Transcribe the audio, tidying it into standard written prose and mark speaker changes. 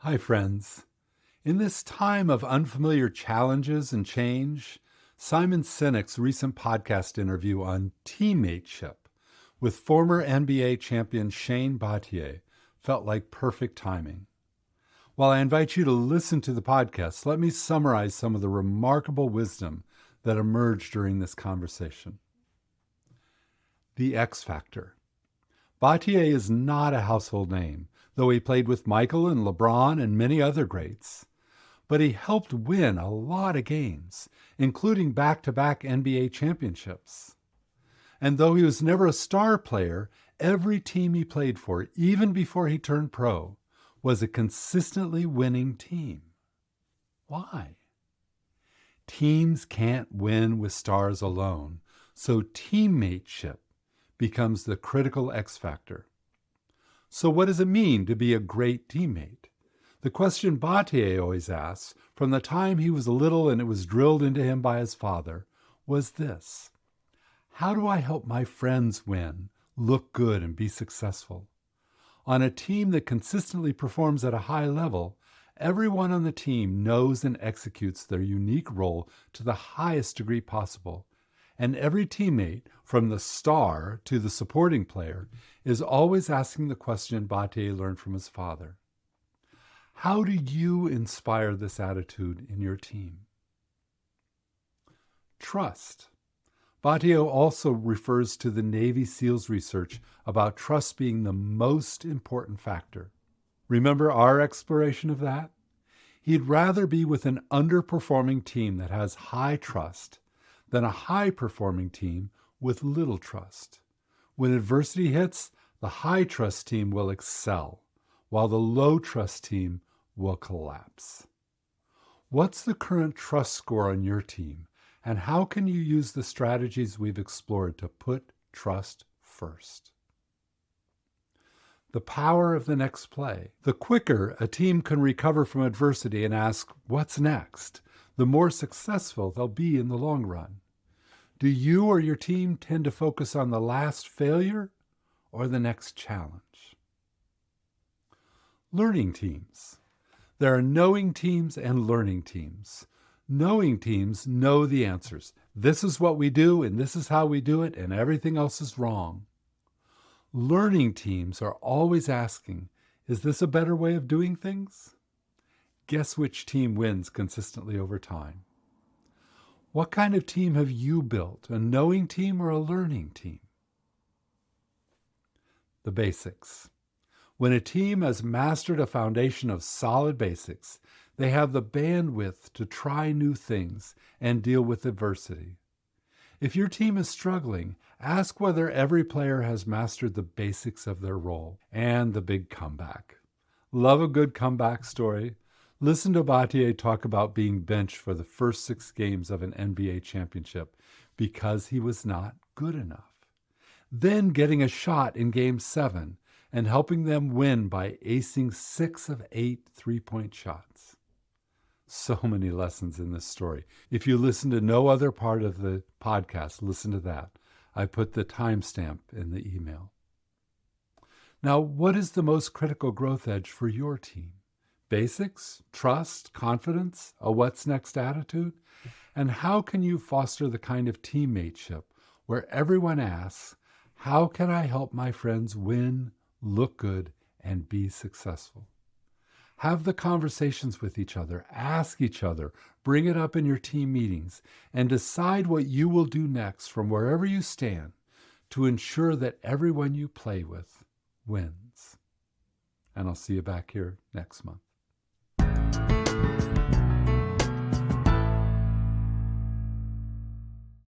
Speaker 1: Hi, friends. In this time of unfamiliar challenges and change, Simon Sinek's recent podcast interview on teammateship with former NBA champion Shane Battier felt like perfect timing. While I invite you to listen to the podcast, let me summarize some of the remarkable wisdom that emerged during this conversation. The X Factor. Battier is not a household name, though he played with Michael and LeBron and many other greats. But he helped win a lot of games, including back-to-back NBA championships. And though he was never a star player, every team he played for, even before he turned pro, was a consistently winning team. Why? Teams can't win with stars alone, so teammateship becomes the critical X factor. So what does it mean to be a great teammate? The question Battier always asks, from the time he was little and it was drilled into him by his father, was this: how do I help my friends win, look good, and be successful? On a team that consistently performs at a high level, everyone on the team knows and executes their unique role to the highest degree possible. And every teammate, from the star to the supporting player, is always asking the question Battier learned from his father. How do you inspire this attitude in your team? Trust. Battier also refers to the Navy SEALs research about trust being the most important factor. Remember our exploration of that? He'd rather be with an underperforming team that has high trust than a high-performing team with little trust. When adversity hits, the high-trust team will excel, while the low-trust team will collapse. What's the current trust score on your team, and how can you use the strategies we've explored to put trust first? The power of the next play. The quicker a team can recover from adversity and ask, what's next, the more successful they'll be in the long run. Do you or your team tend to focus on the last failure or the next challenge? Learning teams. There are knowing teams and learning teams. Knowing teams know the answers. This is what we do, and this is how we do it, and everything else is wrong. Learning teams are always asking, is this a better way of doing things? Guess which team wins consistently over time? What kind of team have you built, a knowing team or a learning team? The basics. When a team has mastered a foundation of solid basics, they have the bandwidth to try new things and deal with adversity. If your team is struggling, ask whether every player has mastered the basics of their role and the big comeback. Love a good comeback story? Listen to Battier talk about being benched for the first 6 games of an NBA championship because he was not good enough. Then getting a shot in Game 7 and helping them win by acing 6 of 8 three-point shots. So many lessons in this story. If you listen to no other part of the podcast, listen to that. I put the timestamp in the email. Now, what is the most critical growth edge for your team? Basics, trust, confidence, a what's next attitude? And how can you foster the kind of teammateship where everyone asks, how can I help my friends win, look good, and be successful? Have the conversations with each other, ask each other, bring it up in your team meetings, and decide what you will do next from wherever you stand to ensure that everyone you play with wins. And I'll see you back here next month.